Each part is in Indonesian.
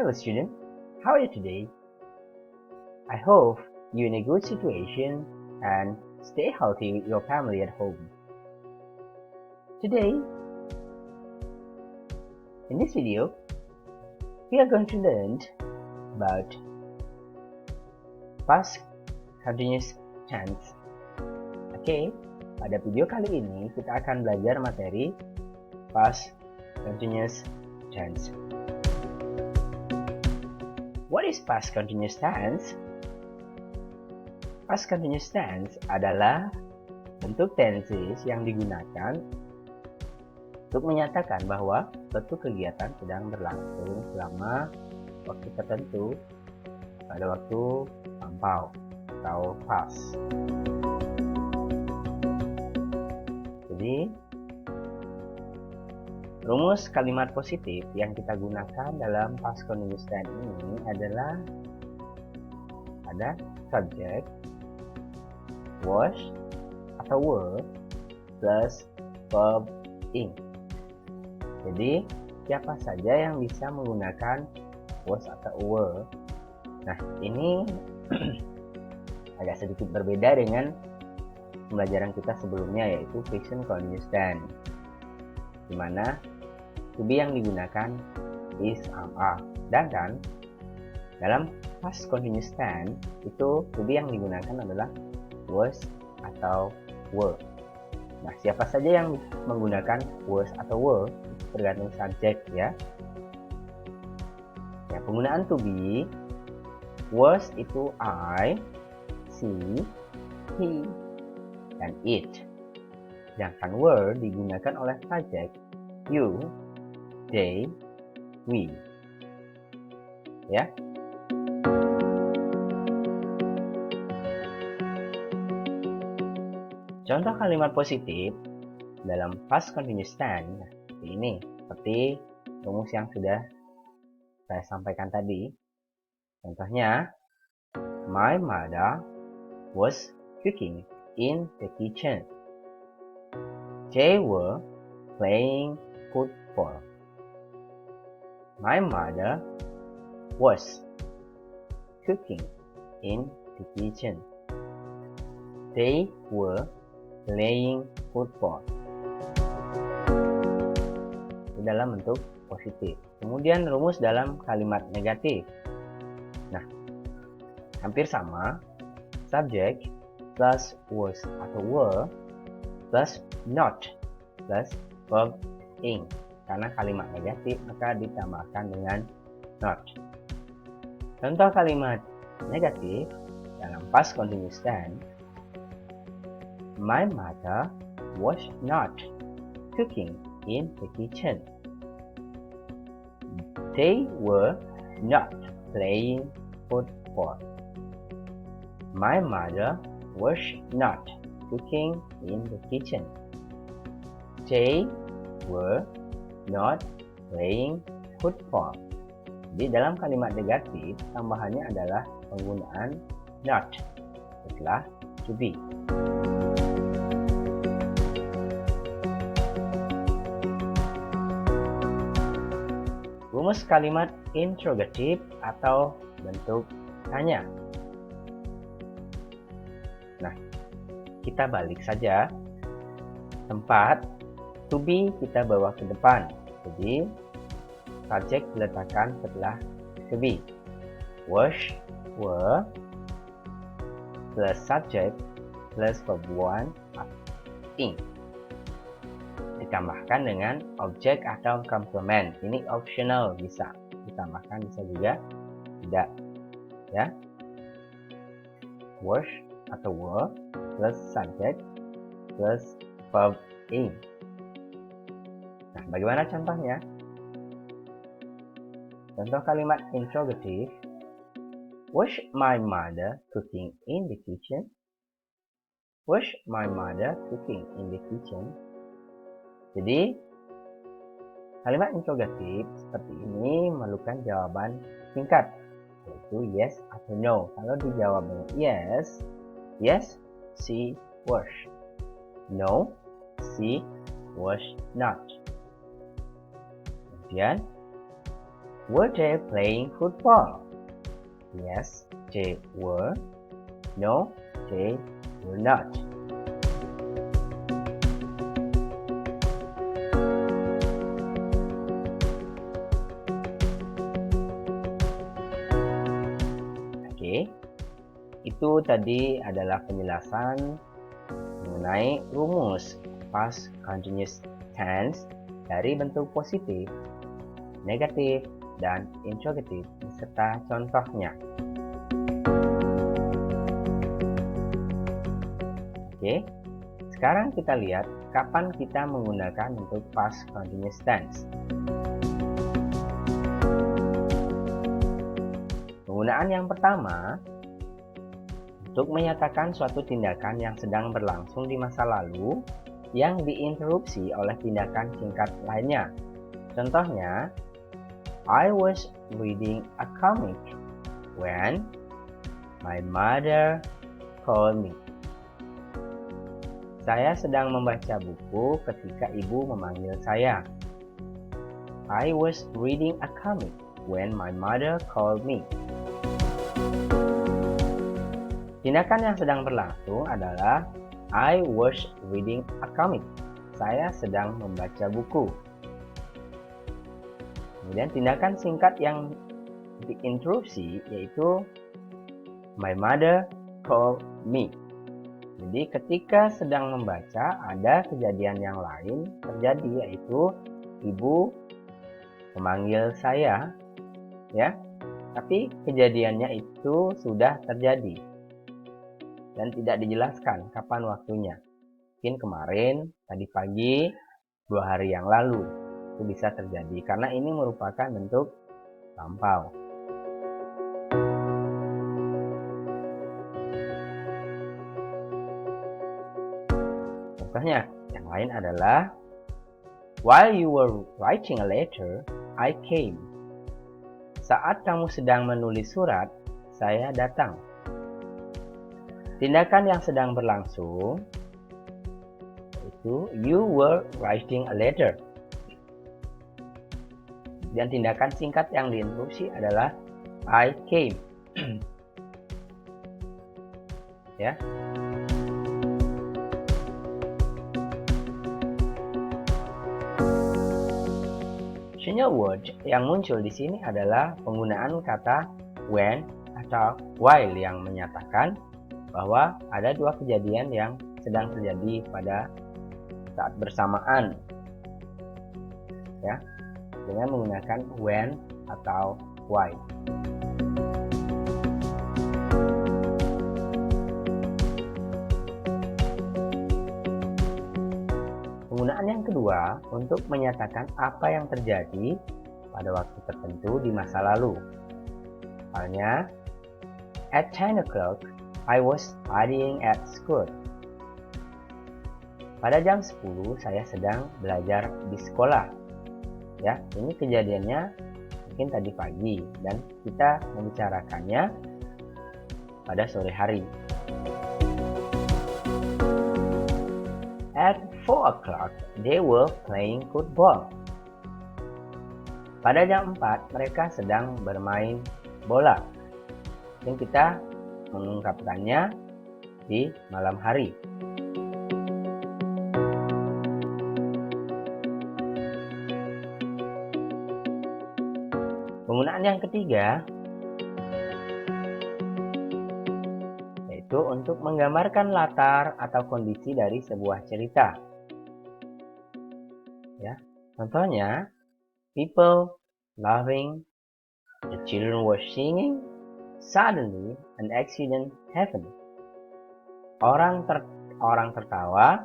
Hello student, how are you today? I hope you're in a good situation and stay healthy with your family at home. Today, in this video, we are going to learn about past continuous tense. Oke, pada video kali ini kita akan belajar materi past continuous tense. What is past continuous tense? Past continuous tense adalah bentuk tenses yang digunakan untuk menyatakan bahwa suatu kegiatan sedang berlangsung selama waktu tertentu pada waktu lampau atau past. Jadi, rumus kalimat positif yang kita gunakan dalam past continuous tense ini adalah ada subject, was atau were plus verb ing. Jadi siapa saja yang bisa menggunakan was atau were. Nah, ini agak sedikit berbeda dengan pembelajaran kita sebelumnya, yaitu present continuous tense, di mana to be yang digunakan is, are. Sedangkan dalam past continuous tense itu to be yang digunakan adalah was atau were. Nah, siapa saja yang menggunakan was atau were itu tergantung subjek ya. Ya, penggunaan to be, was itu I, she, he, dan it. Sedangkan were digunakan oleh subjek you, they, we. Ya. Contoh kalimat positif dalam past continuous tense seperti ini, seperti rumus yang sudah saya sampaikan tadi. Contohnya, my mother was cooking in the kitchen. They were playing football. My mother was cooking in the kitchen. They were playing football. Ini dalam bentuk positif. Kemudian rumus dalam kalimat negatif. Nah, hampir sama. Subject plus was atau were plus not plus verb ing. Karena kalimat negatif maka ditambahkan dengan not. Contoh kalimat negatif dalam past continuous tense, my mother was not cooking in the kitchen. They were not playing football. My mother was not cooking in the kitchen. They were not playing football. Jadi dalam kalimat negatif tambahannya adalah penggunaan not setelah to be. Rumus kalimat interrogatif atau bentuk tanya. Nah, kita balik saja. Tempat to be kita bawa ke depan. Jadi, subjek diletakkan setelah to be. Was, were, plus subject, plus verb one, ing. Ditambahkan dengan objek atau complement. Ini optional, bisa ditambahkan, bisa juga tidak. Ya. Was atau were plus subject plus verb ing. Nah, bagaimana contohnya? Contoh kalimat interrogative. Was my mother cooking in the kitchen? Was my mother cooking in the kitchen? Jadi, kalimat interrogatif seperti ini memerlukan jawaban singkat, yaitu yes atau no. Kalau dijawab dengan yes, yes, she was. No, she was not. Kemudian, Were they playing football? Yes, they were. No, they were not. Oke, itu tadi adalah penjelasan mengenai rumus past continuous tense dari bentuk positif, negatif, dan interrogatif serta contohnya. Oke, sekarang kita lihat kapan kita menggunakan untuk past continuous tense. Penggunaan yang pertama untuk menyatakan suatu tindakan yang sedang berlangsung di masa lalu yang diinterupsi oleh tindakan singkat lainnya. Contohnya, I was reading a comic when my mother called me. Saya sedang membaca buku ketika ibu memanggil saya. I was reading a comic when my mother called me. Tindakan yang sedang berlangsung adalah I was reading a comic. Saya sedang membaca buku. Kemudian tindakan singkat yang diinterupsi yaitu my mother called me. Jadi ketika sedang membaca ada kejadian yang lain terjadi yaitu ibu memanggil saya, ya. Tapi kejadiannya itu sudah terjadi dan tidak dijelaskan kapan waktunya. Mungkin kemarin, tadi pagi, 2 hari yang lalu. Itu bisa terjadi karena ini merupakan bentuk lampau. Contohnya, yang lain adalah while you were writing a letter, I came. Saat kamu sedang menulis surat, saya datang. Tindakan yang sedang berlangsung yaitu you were writing a letter. Dan tindakan singkat yang diinterupsi adalah I came. Ya. Sinyal word yang muncul di sini adalah penggunaan kata when atau while yang menyatakan bahwa ada dua kejadian yang sedang terjadi pada saat bersamaan, ya, dengan menggunakan when atau while. Penggunaan yang kedua untuk menyatakan apa yang terjadi pada waktu tertentu di masa lalu. Misalnya, at 10 o'clock, I was studying at school. Pada jam 10 saya sedang belajar di sekolah. Ya, ini kejadiannya mungkin tadi pagi dan kita membicarakannya pada sore hari. At 4 o'clock, they were playing football. Pada jam 4 mereka sedang bermain bola. Mungkin kita mengungkapkannya di malam hari. Penggunaan yang ketiga yaitu untuk menggambarkan latar atau kondisi dari sebuah cerita. Ya, contohnya, people laughing, the children were singing. Suddenly, an accident happened. Orang tertawa,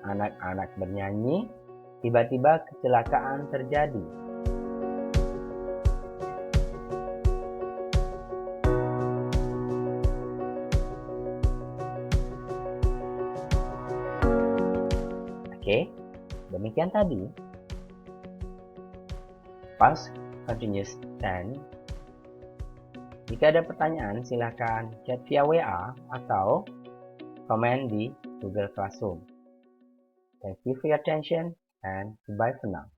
anak-anak bernyanyi, tiba-tiba kecelakaan terjadi. Oke, demikian tadi past continuous tense. Jika ada pertanyaan, silakan chat via WA atau komen di Google Classroom. Thank you for your attention and goodbye for now.